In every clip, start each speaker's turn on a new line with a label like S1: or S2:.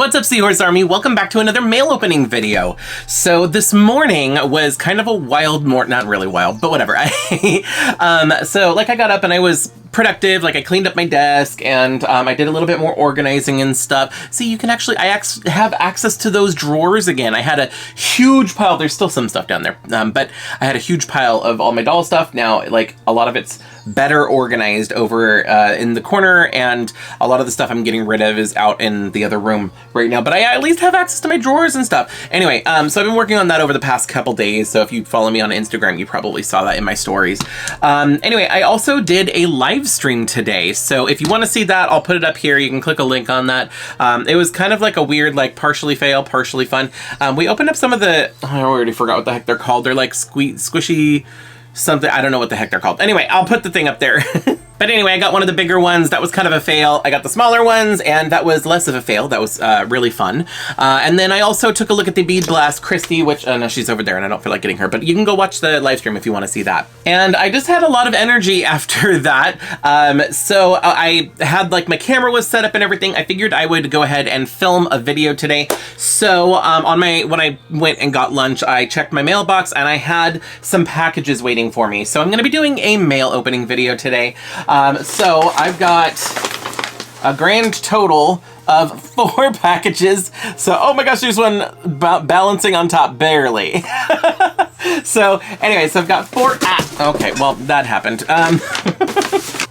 S1: What's up, Seahorse Army? Welcome back to another mail opening video. So this morning was kind of a wild not really wild, but whatever. So like I got up and I was productive, like I cleaned up my desk and I did a little bit more organizing and stuff. See, you can actually, I have access to those drawers again. I had a huge pile, there's still some stuff down there, but I had a huge pile of all my doll stuff. Now, like a lot of it's better organized over in the corner, and a lot of the stuff I'm getting rid of is out in the other room right now, but I at least have access to my drawers and stuff. Anyway, so I've been working on that over the past couple days, so if you follow me on Instagram, you probably saw that in my stories. Anyway, I also did a live stream today, so if you want to see that, I'll put it up here. You can click a link on that. It was kind of like a weird, like partially fail, partially fun. We opened up some of the, I already forgot what the heck they're called. They're like squishy something. I don't know what the heck they're called. Anyway, I'll put the thing up there. But anyway, I got one of the bigger ones. That was kind of a fail. I got the smaller ones, and that was less of a fail. That was really fun. And then I also took a look at the Bead Blast Christy, which, no, she's over there, and I don't feel like getting her, but you can go watch the live stream if you want to see that. And I just had a lot of energy after that. So I had, like, my camera was set up and everything. I figured I would go ahead and film a video today. So when I went and got lunch, I checked my mailbox, and I had some packages waiting for me. So I'm going to be doing a mail opening video today. So I've got a grand total of 4 packages. So, oh my gosh, there's one balancing on top, barely. So anyway, so I've got 4, okay, well, that happened.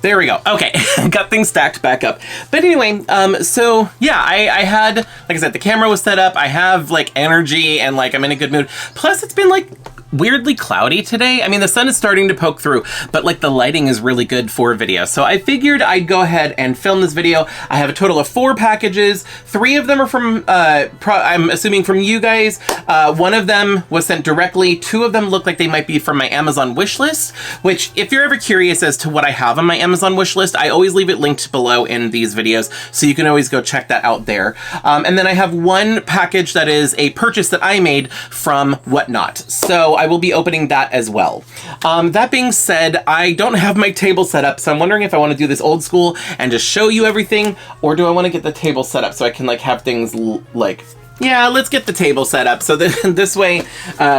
S1: There we go. Okay, got things stacked back up. But anyway, so yeah, I had, like I said, the camera was set up. I have like energy and like I'm in a good mood. Plus it's been like weirdly cloudy today. I mean, the sun is starting to poke through, but like the lighting is really good for video. So I figured I'd go ahead and film this video. I have a total of 4 packages. 3 of them are from, I'm assuming from you guys. 1 of them was sent directly. 2 of them look like they might be from my Amazon wish list, which if you're ever curious as to what I have on my Amazon wish list, I always leave it linked below in these videos. So you can always go check that out there. And then I have 1 package that is a purchase that I made from Whatnot. So I will be opening that as well. That being said, I don't have my table set up, so I'm wondering if I want to do this old school and just show you everything, or do I want to get the table set up so I can like have things like, yeah, let's get the table set up. So this way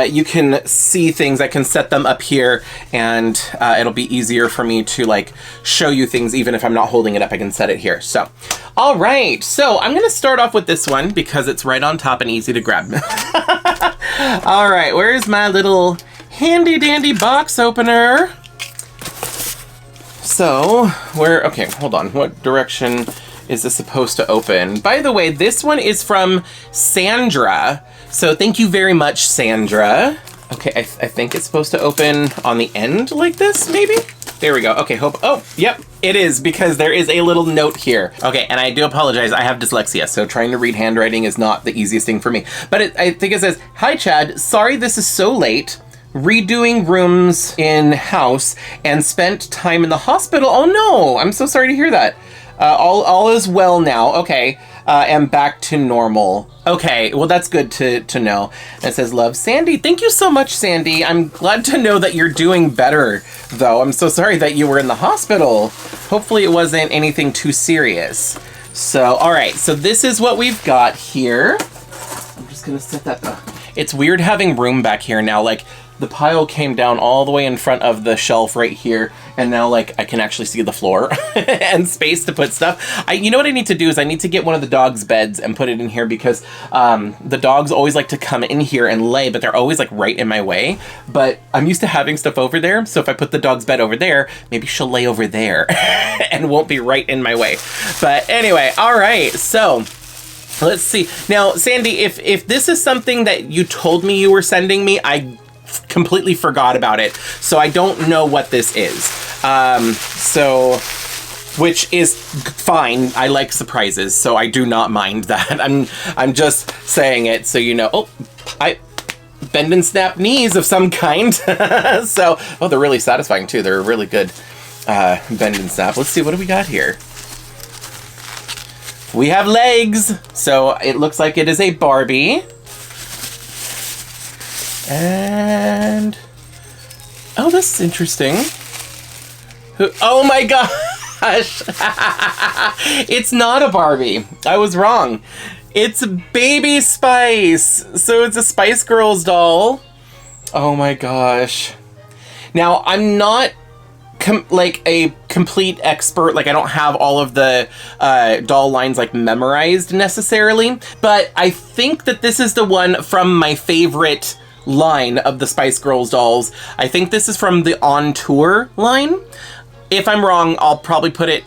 S1: you can see things. I can set them up here, and it'll be easier for me to like show you things. Even if I'm not holding it up, I can set it here. So, all right. So I'm going to start off with this one because it's right on top and easy to grab. All right. Where's my little handy dandy box opener? So okay, hold on. What direction is this supposed to open? By the way, this one is from Sandra. So thank you very much, Sandra. Okay, I think it's supposed to open on the end like this, maybe? There we go. Okay, oh, yep, it is, because there is a little note here. Okay, and I do apologize, I have dyslexia, so trying to read handwriting is not the easiest thing for me. But I think it says, "Hi Chad, sorry this is so late. Redoing rooms in house and spent time in the hospital." Oh no, I'm so sorry to hear that. All is well now. Okay, and back to normal. Okay, well that's good to know. And it says, "Love, Sandy." Thank you so much, Sandy. I'm glad to know that you're doing better, though. I'm so sorry that you were in the hospital. Hopefully it wasn't anything too serious. So, all right, so this is what we've got here. I'm just gonna set that up. It's weird having room back here now. Like, the pile came down all the way in front of the shelf right here, and now like I can actually see the floor and space to put stuff. You know what I need to do is I need to get one of the dogs' beds and put it in here, because the dogs always like to come in here and lay, but they're always like right in my way. But I'm used to having stuff over there, so if I put the dog's bed over there, maybe she'll lay over there and won't be right in my way. But anyway, all right, so let's see. Now, Sandy, if this is something that you told me you were sending me, I completely forgot about it, so I don't know what this is. Which is fine. I like surprises, so I do not mind that. I'm just saying it so you know. Oh, I bend and snap knees of some kind. So, oh, they're really satisfying too. They're really good bend and snap. Let's see, what do we got here? We have legs, so it looks like it is a Barbie. And oh, this is interesting. Oh my gosh. It's not a Barbie. I was wrong. It's Baby Spice. So it's a Spice Girls doll. Oh my gosh. Now, I'm not like a complete expert, like I don't have all of the doll lines like memorized necessarily, but I think that this is the one from my favorite line of the Spice Girls dolls. I think this is from the On Tour line. If I'm wrong, I'll probably put it,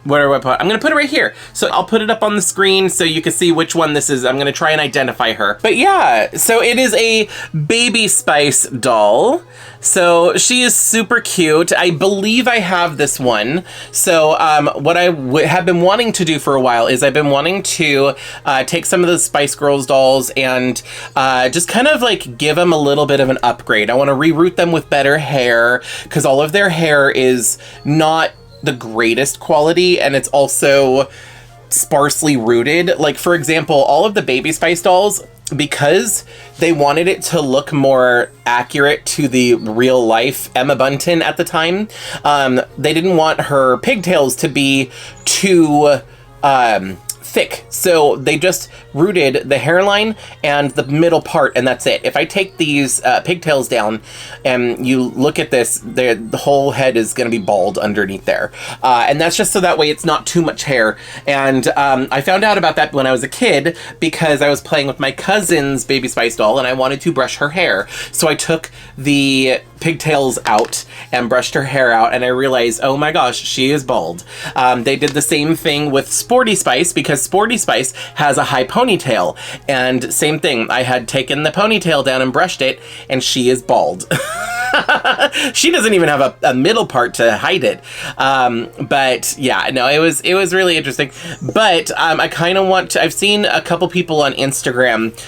S1: where do I put it? I'm gonna put it right here. So I'll put it up on the screen so you can see which one this is. I'm gonna try and identify her. But yeah, so it is a Baby Spice doll. So she is super cute. I believe I have this one. So what I have been wanting to do for a while is I've been wanting to take some of the Spice Girls dolls and just kind of like give them a little bit of an upgrade. I want to reroot them with better hair because all of their hair is not the greatest quality, and it's also sparsely rooted. Like, for example, all of the Baby Spice dolls, because they wanted it to look more accurate to the real life Emma Bunton at the time, they didn't want her pigtails to be too thick. So they just rooted the hairline and the middle part, and that's it. If I take these pigtails down and you look at this, the whole head is going to be bald underneath there. And that's just so that way it's not too much hair. And I found out about that when I was a kid because I was playing with my cousin's Baby Spice doll and I wanted to brush her hair. So I took the pigtails out and brushed her hair out, and I realized, oh my gosh, she is bald. They did the same thing with Sporty Spice because Sporty Spice has a high ponytail, and same thing. I had taken the ponytail down and brushed it, and she is bald. She doesn't even have a middle part to hide it. But yeah, no, it was really interesting. But I kind of want to, I've seen a couple people on Instagram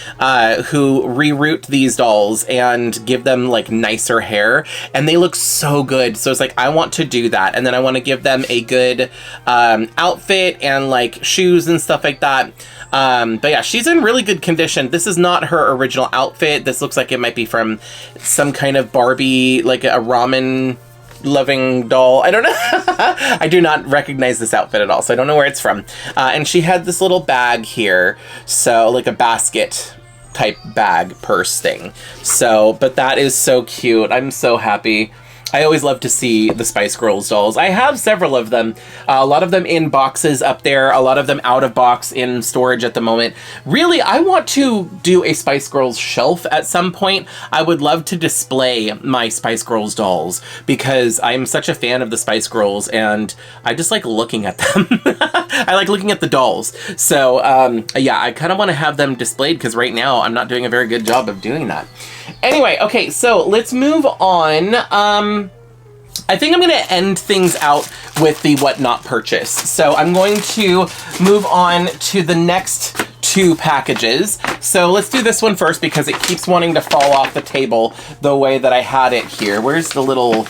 S1: who reroot these dolls and give them like nicer hair, and they look so good. So it's like, I want to do that. And then I want to give them a good outfit and like shoes and stuff like that. But yeah, she's in really good condition. This is not her original outfit. This looks like it might be from some kind of Barbie, like a ramen loving doll. I don't know. I do not recognize this outfit at all, so I don't know where it's from. And she had this little bag here. So like a basket type bag purse thing. So, but that is so cute. I'm so happy. I always love to see the Spice Girls dolls. I have several of them, a lot of them in boxes up there, a lot of them out of box in storage at the moment. Really, I want to do a Spice Girls shelf at some point. I would love to display my Spice Girls dolls because I'm such a fan of the Spice Girls and I just like looking at them. I like looking at the dolls. So yeah, I kind of want to have them displayed because right now I'm not doing a very good job of doing that. Anyway, okay, so let's move on. I think I'm going to end things out with the what not purchase. So I'm going to move on to the next two packages. So let's do this one first because it keeps wanting to fall off the table the way that I had it here. Where's the little...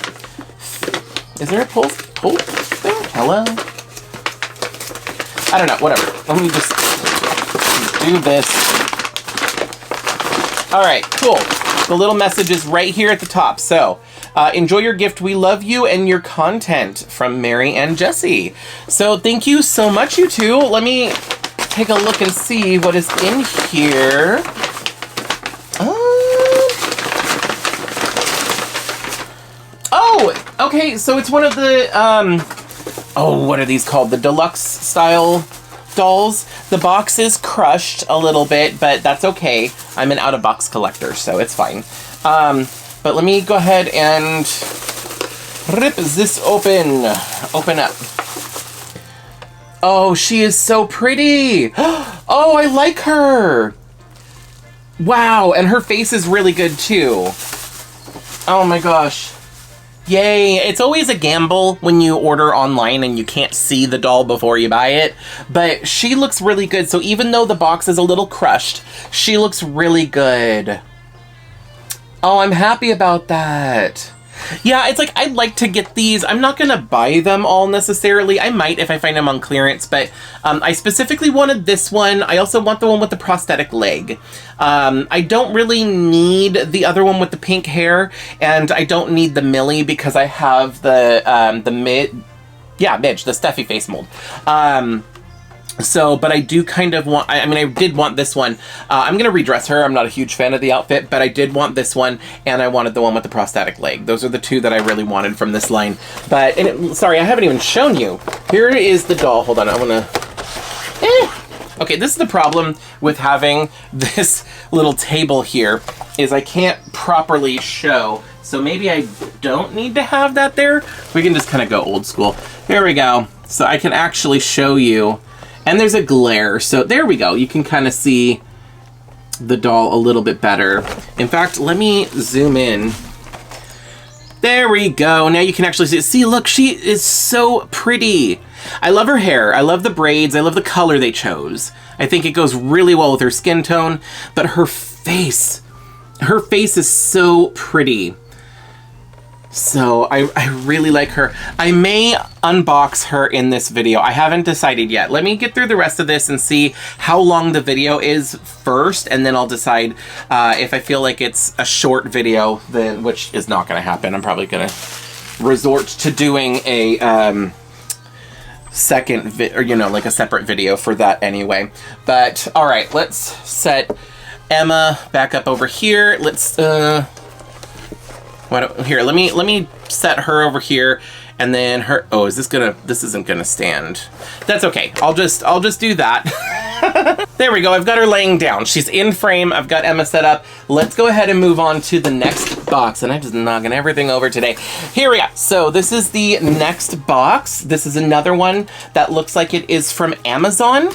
S1: Is there a pull thing? Hello? I don't know, whatever. Let me just do this. All right, cool. The little message is right here at the top. So, enjoy your gift. We love you and your content from Mary and Jesse. So, thank you so much, you two. Let me take a look and see what is in here. Oh, okay. So, it's one of the, oh, what are these called? The deluxe style dolls. The box is crushed a little bit, but that's okay. I'm an out-of-box collector, so it's fine. But let me go ahead and rip this open. Open up. Oh, she is so pretty. Oh, I like her. Wow, and her face is really good too. Oh my gosh. Yay. It's always a gamble when you order online and you can't see the doll before you buy it, but she looks really good. So even though the box is a little crushed, she looks really good. Oh, I'm happy about that. Yeah, it's like, I'd like to get these. I'm not going to buy them all necessarily. I might if I find them on clearance, but I specifically wanted this one. I also want the one with the prosthetic leg. I don't really need the other one with the pink hair, and I don't need the Millie because I have the Midge, the Steffi face mold. So, but I do kind of want, I mean, I did want this one. I'm going to redress her. I'm not a huge fan of the outfit, but I did want this one, and I wanted the one with the prosthetic leg. Those are the two that I really wanted from this line. But, sorry, I haven't even shown you. Here is the doll. Hold on, I want to... Okay, this is the problem with having this little table here, is I can't properly show. So maybe I don't need to have that there. We can just kind of go old school. Here we go. So I can actually show you. And there's a glare, so there we go. You can kind of see the doll a little bit better. In fact, let me zoom in. There we go. Now you can actually see it. See, look, she is so pretty. I love her hair. I love the braids. I love the color they chose. I think it goes really well with her skin tone, but her face is so pretty. So I really like her. I may unbox her in this video. I haven't decided yet. Let me get through the rest of this and see how long the video is first, and then I'll decide if I feel like it's a short video, then, which is not going to happen. I'm probably going to resort to doing a second or like a separate video for that anyway. But all right, let's set Emma back up over here. Let's here, let me set her over here, and then her. Oh, this isn't gonna stand. That's okay. I'll just do that. There we go. I've got her laying down. She's in frame. I've got Emma set up. Let's go ahead and move on to the next box. And I'm just knocking everything over today. Here we go. So this is the next box. This is another one that looks like it is from Amazon.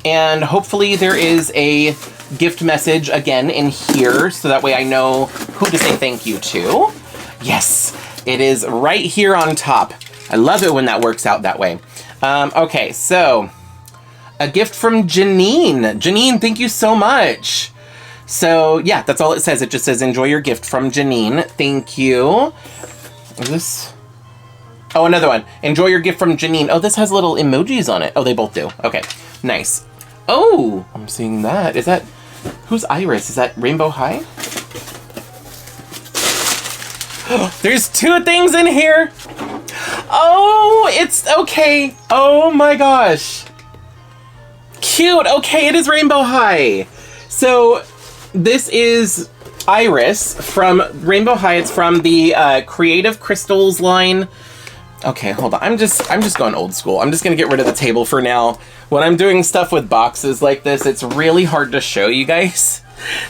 S1: And hopefully there is a gift message again in here, so that way I know who to say thank you to. Yes, it is right here on top. I love it when that works out that way. Okay, so a gift from Janine. Janine, thank you so much. So yeah, that's all it says. It just says enjoy your gift from Janine. Thank you. Is this? Oh, another one. Enjoy your gift from Janine. Oh, this has little emojis on it. Oh, they both do. Okay, nice. Oh, I'm seeing that. Is that... Who's Iris? Is that Rainbow High? There's two things in here. Oh, it's okay. Oh my gosh. Cute. Okay, it is Rainbow High. So this is Iris from Rainbow High. It's from the Creative Crystals line. Okay, hold on. I'm just going old school. I'm just gonna get rid of the table for now. When I'm doing stuff with boxes like this, it's really hard to show you guys.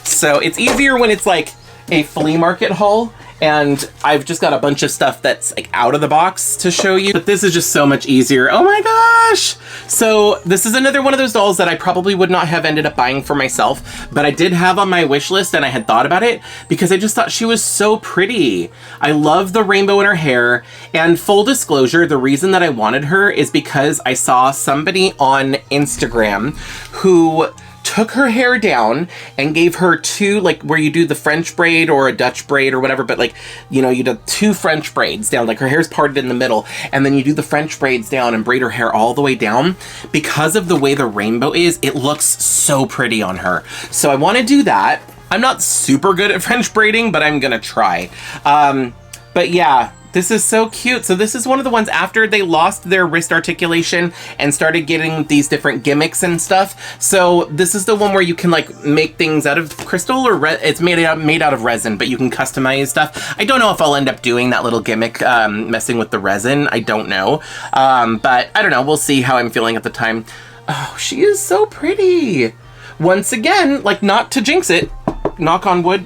S1: So it's easier when it's like a flea market haul, and I've just got a bunch of stuff that's like out of the box to show you. But this is just so much easier. Oh my gosh! So this is another one of those dolls that I probably would not have ended up buying for myself, but I did have on my wish list, and I had thought about it because I just thought she was so pretty. I love the rainbow in her hair, and full disclosure, the reason that I wanted her is because I saw somebody on Instagram who took her hair down and gave her two, like where you do the French braid or a Dutch braid or whatever, but like, you do two French braids down, like her hair's parted in the middle, and then you do the French braids down and braid her hair all the way down. Because of the way the rainbow is, it looks so pretty on her. So I want to do that. I'm not super good at French braiding, but I'm gonna try. But yeah, this is so cute. So this is one of the ones after they lost their wrist articulation and started getting these different gimmicks and stuff. So this is the one where you can like make things out of crystal, or it's made out of resin, but you can customize stuff. I don't know if I'll end up doing that little gimmick, messing with the resin. I don't know. But I don't know. We'll see how I'm feeling at the time. Oh, she is so pretty. Once again, like, not to jinx it, knock on wood,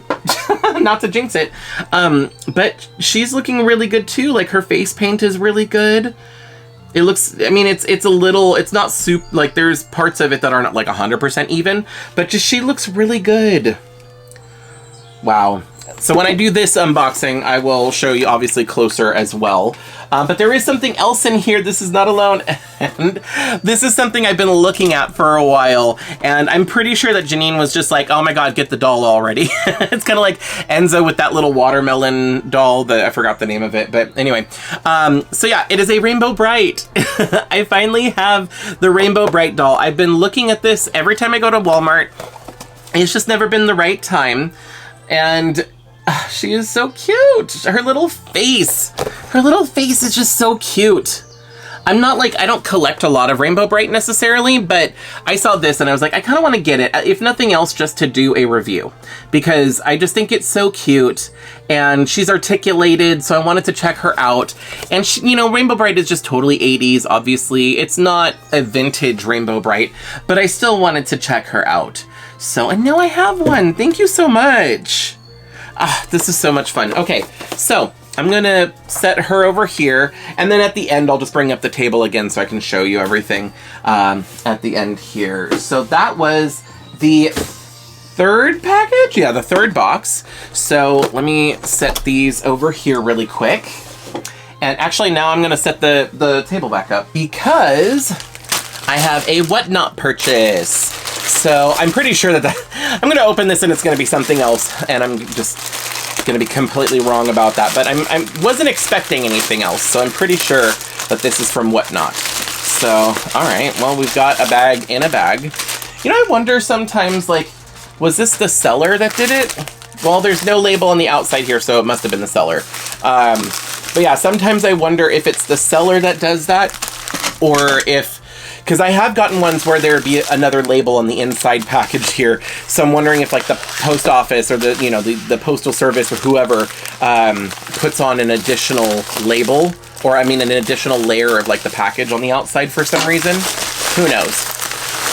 S1: not to jinx it, but she's looking really good too. Like, her face paint is really good. It looks, I mean, it's a little, it's not like there's parts of it that aren't like 100% even, but just, she looks really good. Wow. So when I do this unboxing, I will show you obviously closer as well. But there is something else in here. This is not alone. And this is something I've been looking at for a while. And I'm pretty sure that Janine was just like, oh my God, get the doll already. It's kind of like Enzo with that little watermelon doll. I forgot the name of it. But anyway. So yeah, it is a Rainbow Brite. I finally have the Rainbow Brite doll. I've been looking at this every time I go to Walmart. It's just never been the right time. And she is so cute. Her little face is just so cute. I'm not like, I don't collect a lot of Rainbow Brite necessarily, but I saw this and I was like, I kind of want to get it, if nothing else, just to do a review, because I just think it's so cute and she's articulated, so I wanted to check her out. And she, you know, Rainbow Brite is just totally 80s, obviously. It's not a vintage Rainbow Brite, but I still wanted to check her out. So, and now I have one. Thank you so much. Ah, this is so much fun. Okay, so I'm gonna set her over here, and then at the end I'll just bring up the table again so I can show you everything at the end here. So that was the third package? Yeah, the third box. So let me set these over here really quick. And actually now I'm gonna set the table back up because I have a Whatnot purchase. So I'm pretty sure that I'm gonna open this and it's gonna be something else, and I'm just gonna be completely wrong about that, but I wasn't expecting anything else, so I'm pretty sure that this is from Whatnot. So, all right, well, we've got a bag in a bag. You know, I wonder sometimes, like, was this the seller that did it? Well, there's no label on the outside here, so it must have been the seller. But yeah, sometimes I wonder if it's the seller that does that, or if, because I have gotten ones where there would be another label on the inside package here. So I'm wondering if like the post office or the, you know, the postal service or whoever puts on an additional label, or I mean an additional layer of like the package on the outside for some reason. Who knows?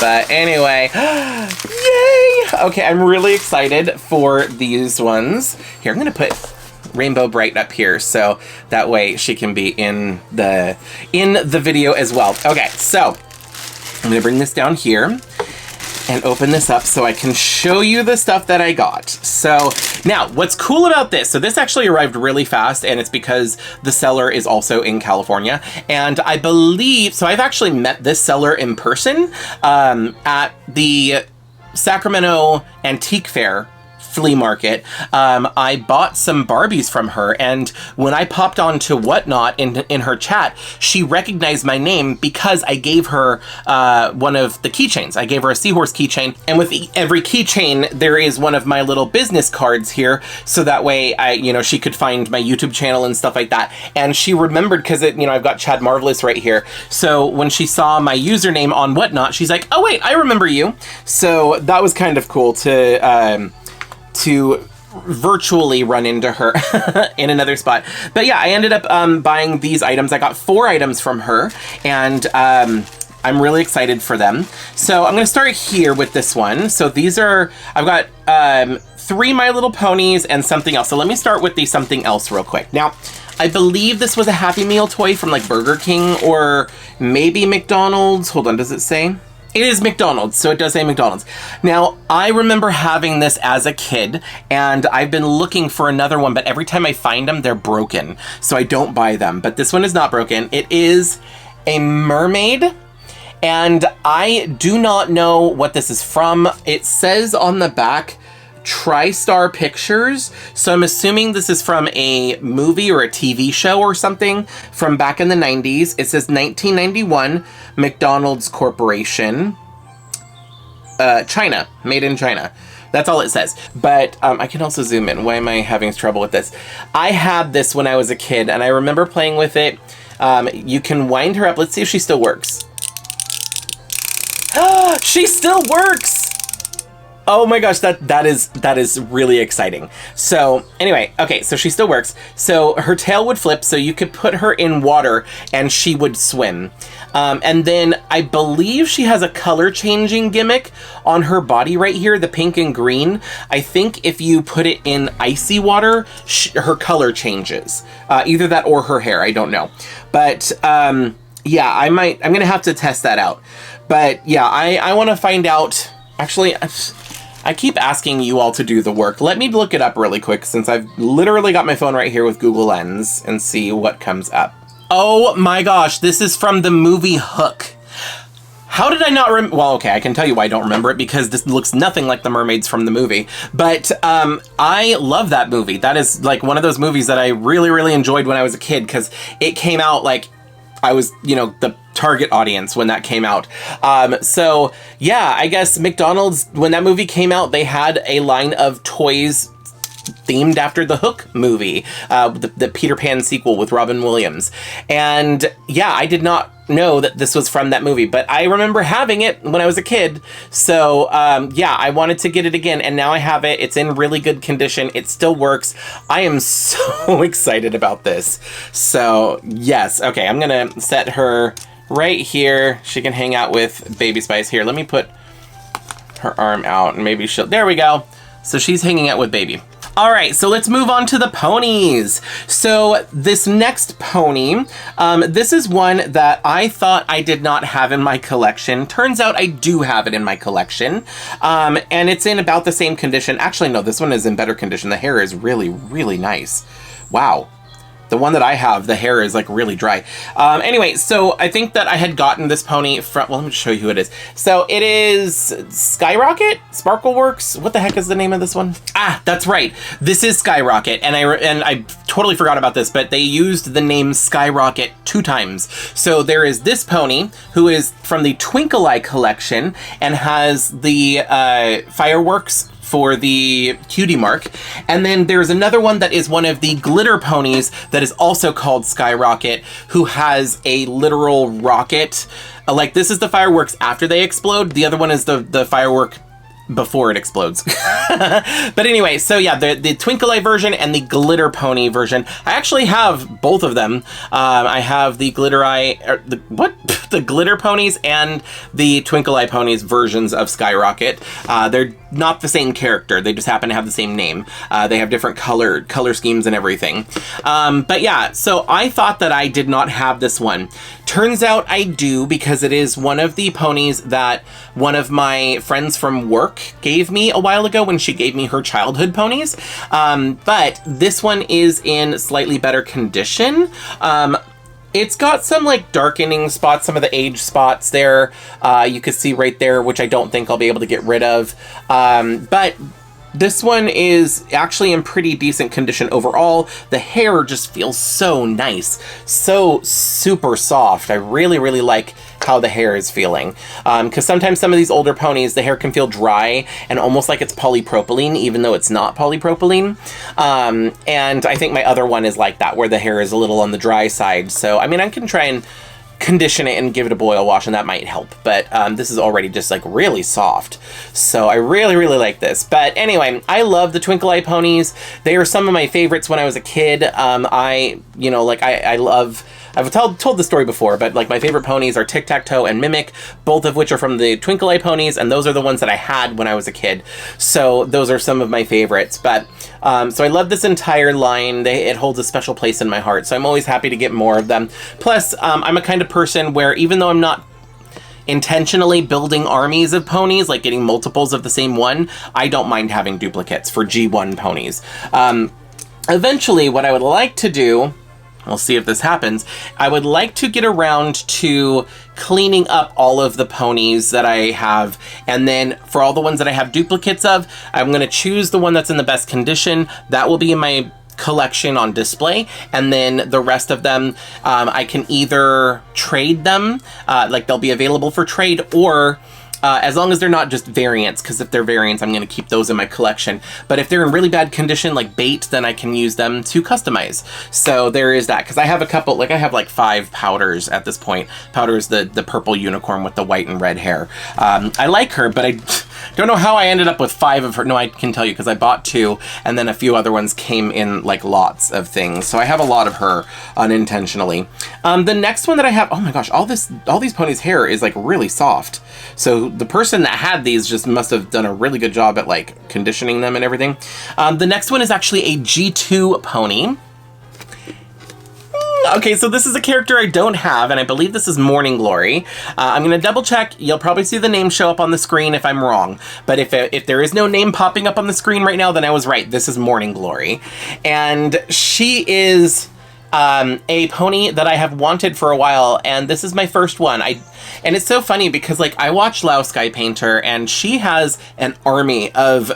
S1: But anyway, yay! Okay, I'm really excited for these ones. Here, I'm gonna put Rainbow Brite up here so that way she can be in the video as well. Okay, so I'm gonna bring this down here and open this up so I can show you the stuff that I got. So now what's cool about this, so this actually arrived really fast, and it's because the seller is also in California. And I believe, so I've actually met this seller in person at the Sacramento Antique Fair flea market. I bought some Barbies from her, and when I popped onto Whatnot in her chat, she recognized my name because I gave her one of the keychains. I gave her a seahorse keychain, and with every keychain there is one of my little business cards here, so that way she could find my YouTube channel and stuff like that. And she remembered because I've got Chad Marvelous right here. So when she saw my username on Whatnot, she's like, oh wait, I remember you. So that was kind of cool to virtually run into her in another spot. But yeah, I ended up buying these items. I got 4 items from her, and I'm really excited for them. So I'm gonna start here with this one. So these are, I've got 3 My Little Ponies and something else. So let me start with the something else real quick. Now, I believe this was a Happy Meal toy from like Burger King or maybe McDonald's. Hold on, does it say? It is McDonald's, so it does say McDonald's. Now, I remember having this as a kid, and I've been looking for another one, but every time I find them, they're broken, so I don't buy them. But this one is not broken. It is a mermaid, and I do not know what this is from. It says on the back, TriStar Pictures, so I'm assuming this is from a movie or a TV show or something from back in the 90s. It says 1991, McDonald's Corporation, China, made in China. That's all it says. But I can also zoom in. Why am I having trouble with this? I had this when I was a kid, and I remember playing with it. You can wind her up. Let's see if she still works. She still works! Oh my gosh, that is really exciting. So anyway, okay, so she still works. So her tail would flip, so you could put her in water and she would swim. And then I believe she has a color changing gimmick on her body right here, the pink and green. I think if you put it in icy water, her color changes. Either that or her hair, I don't know. But yeah, I'm gonna have to test that out. But yeah, I wanna find out, actually, I keep asking you all to do the work. Let me look it up really quick since I've literally got my phone right here with Google Lens and see what comes up. Oh my gosh, this is from the movie Hook. How did I not well, okay, I can tell you why I don't remember it, because this looks nothing like the mermaids from the movie. But I love that movie. That is like one of those movies that I really, really enjoyed when I was a kid, because it came out like I was, the target audience when that came out. So yeah, I guess McDonald's, when that movie came out, they had a line of toys themed after the Hook movie, the Peter Pan sequel with Robin Williams. And yeah, I did not know that this was from that movie, but I remember having it when I was a kid. So yeah, I wanted to get it again, and now I have it. It's in really good condition. It still works. I am so excited about this. So yes, okay, I'm gonna set her right here. She can hang out with Baby Spice. Here, let me put her arm out and maybe she'll, there we go. So she's hanging out with Baby. All right, so let's move on to the ponies. So this next pony, this is one that I thought I did not have in my collection. Turns out I do have it in my collection, and it's in about the same condition. Actually, no, this one is in better condition. The hair is really, really nice. Wow. The one that I have, the hair is like really dry. Anyway, so I think that I had gotten this pony from, well, let me show you who it is. So it is Skyrocket? Sparkleworks? What the heck is the name of this one? Ah, that's right. This is Skyrocket. And I totally forgot about this, but they used the name Skyrocket 2 times. So there is this pony who is from the Twinkle Eye collection and has the fireworks for the cutie mark. And then there's another one that is one of the glitter ponies that is also called Skyrocket, who has a literal rocket. Like, this is the fireworks after they explode. The other one is the firework before it explodes. But anyway, so yeah, the Twinkle Eye version and the glitter pony version. I actually have both of them. I have the glitter eye, the glitter ponies and the Twinkle Eye ponies versions of Skyrocket. They're not the same character. They just happen to have the same name. They have different color schemes and everything. But yeah, so I thought that I did not have this one. Turns out I do, because it is one of the ponies that one of my friends from work gave me a while ago when she gave me her childhood ponies. But this one is in slightly better condition. It's got some like darkening spots, some of the age spots there. You can see right there, which I don't think I'll be able to get rid of. But this one is actually in pretty decent condition overall. The hair just feels so nice, so super soft. I really, really like how the hair is feeling. Because sometimes some of these older ponies, the hair can feel dry and almost like it's polypropylene, even though it's not polypropylene. And I think my other one is like that, where the hair is a little on the dry side. So, I mean, I can try and condition it and give it a boil wash, and that might help. But this is already just like really soft. So I really, really like this. But anyway, I love the Twinkle Eye ponies. They are some of my favorites when I was a kid. I've told the story before, but like my favorite ponies are TicToc and Mimic, both of which are from the Twinkle Eye ponies, and those are the ones that I had when I was a kid. So those are some of my favorites. But so I love this entire line. It holds a special place in my heart, so I'm always happy to get more of them. Plus, I'm a kind of person where even though I'm not intentionally building armies of ponies, like getting multiples of the same one, I don't mind having duplicates for G1 ponies. Eventually, what I would like to do, we'll see if this happens, I would like to get around to cleaning up all of the ponies that I have, and then for all the ones that I have duplicates of, I'm going to choose the one that's in the best condition. That will be in my collection on display, and then the rest of them, I can either trade them, like they'll be available for trade, or as long as they're not just variants, because if they're variants, I'm going to keep those in my collection. But if they're in really bad condition, like bait, then I can use them to customize. So there is that, because I have a couple, like I have like 5 Powders at this point. Powder is the purple unicorn with the white and red hair. I like her, but I don't know how I ended up with 5 of her. No, I can tell you, because I bought 2, and then a few other ones came in like lots of things. So I have a lot of her unintentionally. The next one that I have, oh my gosh, all these ponies' hair is like really soft. So the person that had these just must have done a really good job at like conditioning them and everything. The next one is actually a G2 pony. Okay, so this is a character I don't have, and I believe this is Morning Glory. I'm going to double check. You'll probably see the name show up on the screen if I'm wrong. But if there is no name popping up on the screen right now, then I was right. This is Morning Glory. And she is a pony that I have wanted for a while, and this is my first one. And it's so funny because like I watched Lao Sky Painter, and she has an army of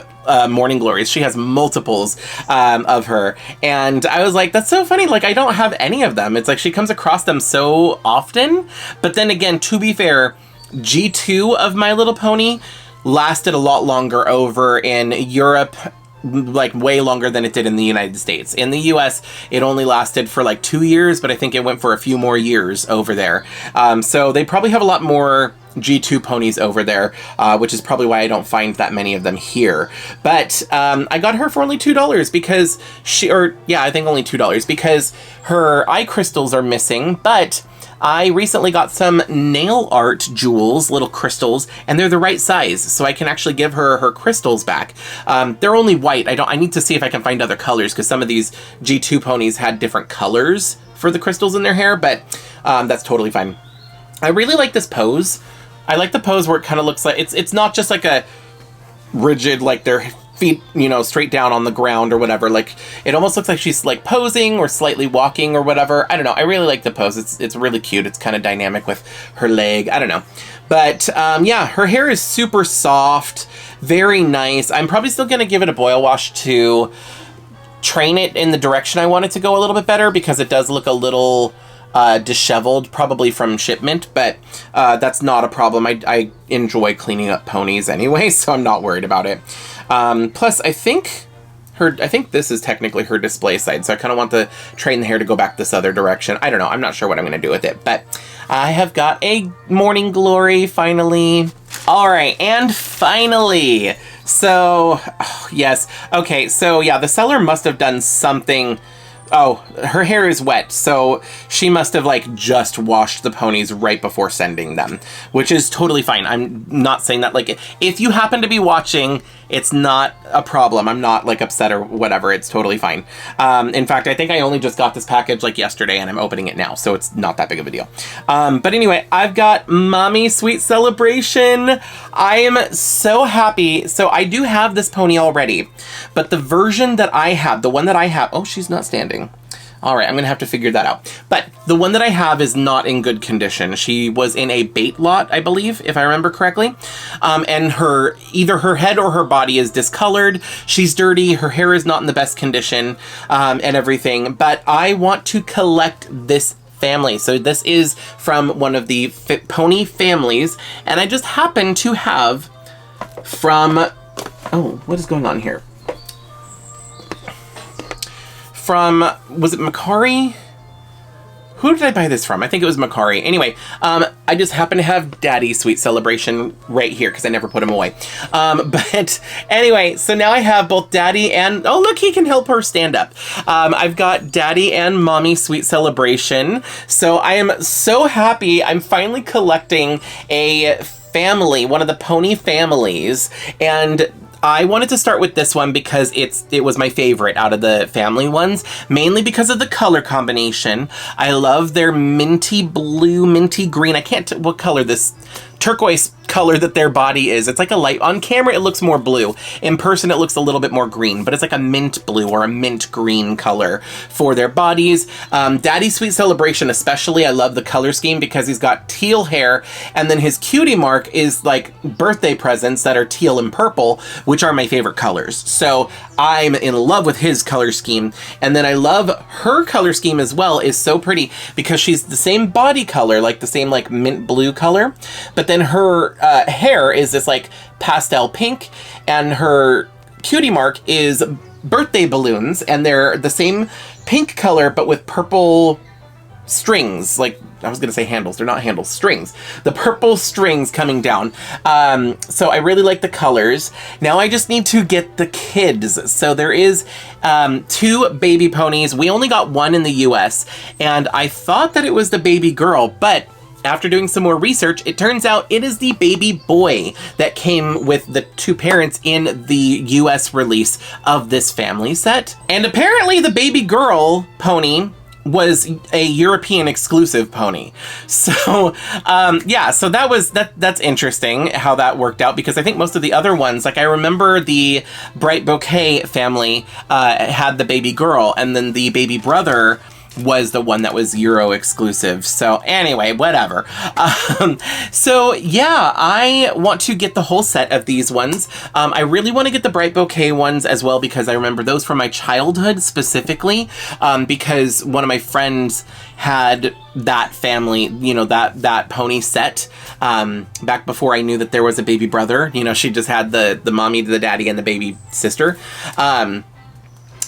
S1: Morning Glories. She has multiples of her, and I was like, that's so funny. Like I don't have any of them. It's like she comes across them so often. But then again, to be fair, G2 of My Little Pony lasted a lot longer over in Europe like way longer than it did in the United States. In the US, it only lasted for like 2 years, but I think it went for a few more years over there. So they probably have a lot more G2 ponies over there, which is probably why I don't find that many of them here. But I got her for only $2 because I think only $2 because her eye crystals are missing, but I recently got some nail art jewels, little crystals, and they're the right size, so I can actually give her her crystals back. They're only white. I need to see if I can find other colors, because some of these G2 ponies had different colors for the crystals in their hair, but that's totally fine. I really like this pose. I like the pose where it kind of looks like, it's not just like a rigid, like their feet, straight down on the ground or whatever. Like, it almost looks like she's like posing or slightly walking or whatever. I don't know. I really like the pose. It's really cute. It's kind of dynamic with her leg. I don't know. But yeah, her hair is super soft, very nice. I'm probably still going to give it a boil wash to train it in the direction I want it to go a little bit better, because it does look a little disheveled, probably from shipment, but that's not a problem. I enjoy cleaning up ponies anyway, so I'm not worried about it. Plus, I think this is technically her display side, so I kind of want to train the hair to go back this other direction. I don't know. I'm not sure what I'm going to do with it, but I have got a morning glory finally. All right, and finally. So, yes. Okay, so yeah, the seller must have done something. Oh, her hair is wet, so she must have like just washed the ponies right before sending them, which is totally fine. I'm not saying that, like, if you happen to be watching, it's not a problem. I'm not like upset or whatever. It's totally fine. In fact, I think I only just got this package like yesterday and I'm opening it now, so it's not that big of a deal. But anyway, I've got Mommy Sweet Celebration. I am so happy. So I do have this pony already, but the version that I have, the one that I have, oh, she's not standing. All right, I'm going to have to figure that out. But the one that I have is not in good condition. She was in a bait lot, I believe, if I remember correctly. And either her head or her body is discolored. She's dirty. Her hair is not in the best condition, and everything. But I want to collect this family. So this is from one of the pony families. And I just happen to have from... Oh, what is going on here? From, was it Macari? Who did I buy this from? I think it was Macari. Anyway, I just happen to have Daddy's Sweet Celebration right here because I never put him away. But anyway, so now I have both Daddy and, oh look, he can help her stand up. I've got Daddy and Mommy Sweet Celebration. So I am so happy. I'm finally collecting a family, one of the pony families, and I wanted to start with this one because it was my favorite out of the family ones, mainly because of the color combination. I love their minty blue, minty green. I can't, what color this turquoise color that their body is. It's like a light, on camera it looks more blue. In person it looks a little bit more green, but it's like a mint blue or a mint green color for their bodies. Daddy's Sweet Celebration especially, I love the color scheme because he's got teal hair, and then his cutie mark is like birthday presents that are teal and purple, which are my favorite colors. So I'm in love with his color scheme. And then I love her color scheme as well, is so pretty because she's the same body color, like the same like mint blue color, but then her hair is this like pastel pink, and her cutie mark is birthday balloons, and they're the same pink color but with purple strings. Like, I was gonna say handles, they're not handles, strings. The purple strings coming down. So I really like the colors. Now I just need to get the kids. So there is 2 baby ponies. We only got one in the US, and I thought that it was the baby girl, but after doing some more research, it turns out it is the baby boy that came with the 2 parents in the US release of this family set. And apparently the baby girl pony was a European exclusive pony. So yeah, so that's interesting how that worked out, because I think most of the other ones, like I remember the Brite Bouquet family had the baby girl, and then the baby brother was the one that was Euro exclusive. So anyway, whatever. So yeah, I want to get the whole set of these ones. I really want to get the Brite Bouquet ones as well, because I remember those from my childhood specifically, because one of my friends had that family, you know, that pony set, back before I knew that there was a baby brother. You know, she just had the mommy, the daddy, and the baby sister.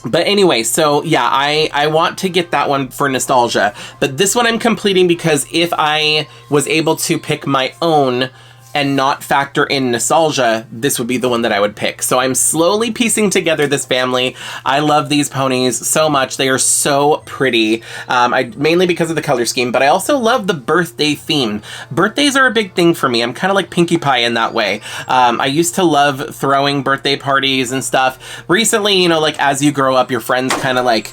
S1: But anyway, so yeah, I want to get that one for nostalgia, but this one I'm completing because if I was able to pick my own and not factor in nostalgia, this would be the one that I would pick. So I'm slowly piecing together this family. I love these ponies so much. They are so pretty. Mainly because of the color scheme, but I also love the birthday theme. Birthdays are a big thing for me. I'm kind of like Pinkie Pie in that way. I used to love throwing birthday parties and stuff. Recently, you know, like as you grow up, your friends kind of like,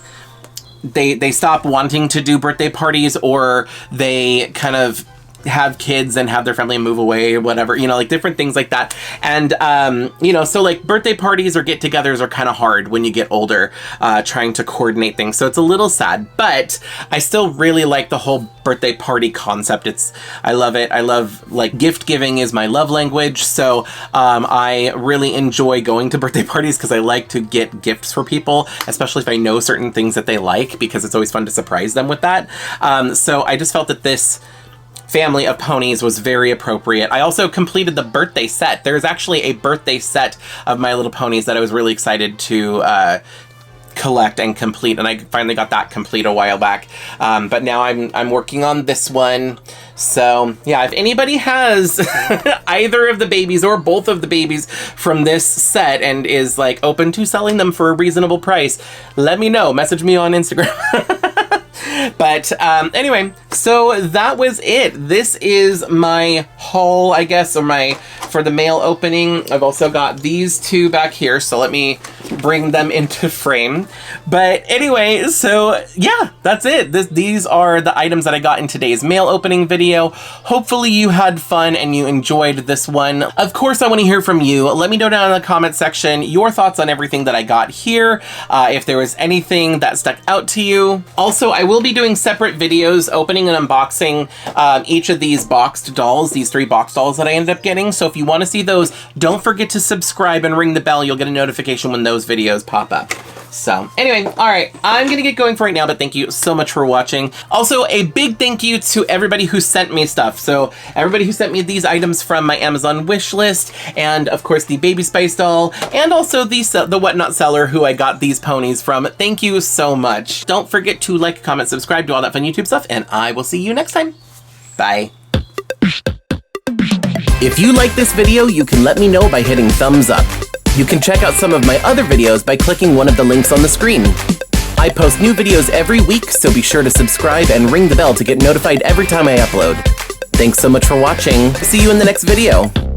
S1: they stop wanting to do birthday parties, or they kind of have kids and have their family move away or whatever, you know, like different things like that. And, you know, so like birthday parties or get-togethers are kind of hard when you get older, trying to coordinate things. So it's a little sad, but I still really like the whole birthday party concept. I love it. I love, like, gift giving is my love language. So, I really enjoy going to birthday parties because I like to get gifts for people, especially if I know certain things that they like, because it's always fun to surprise them with that. So I just felt that this family of ponies was very appropriate. I also completed the birthday set. There's actually a birthday set of My Little Ponies that I was really excited to collect and complete, and I finally got that complete a while back. But now I'm working on this one. So yeah, if anybody has either of the babies or both of the babies from this set and is like open to selling them for a reasonable price, let me know. Message me on Instagram. But anyway, so that was it. This is my haul, I guess, or for the mail opening. I've also got these two back here, so let me bring them into frame. But anyway, so yeah, that's it. These are the items that I got in today's mail opening video. Hopefully you had fun and you enjoyed this one. Of course, I want to hear from you. Let me know down in the comment section your thoughts on everything that I got here, if there was anything that stuck out to you. Also, I will be doing separate videos opening and unboxing each of these boxed dolls, these 3 box dolls that I ended up getting. So if you want to see those, don't forget to subscribe and ring the bell. You'll get a notification when those videos pop up. So anyway, all right, I'm gonna get going for right now, but thank you so much for watching. Also, a big thank you to everybody who sent me stuff. So everybody who sent me these items from my Amazon wish list, and of course the Baby Spice doll, and also the Whatnot seller who I got these ponies from. Thank you so much. Don't forget to like, comment, subscribe, do all that fun YouTube stuff, and I will see you next time. Bye. If you like this video, you can let me know by hitting thumbs up. You can check out some of my other videos by clicking one of the links on the screen. I post new videos every week, so be sure to subscribe and ring the bell to get notified every time I upload. Thanks so much for watching. See you in the next video.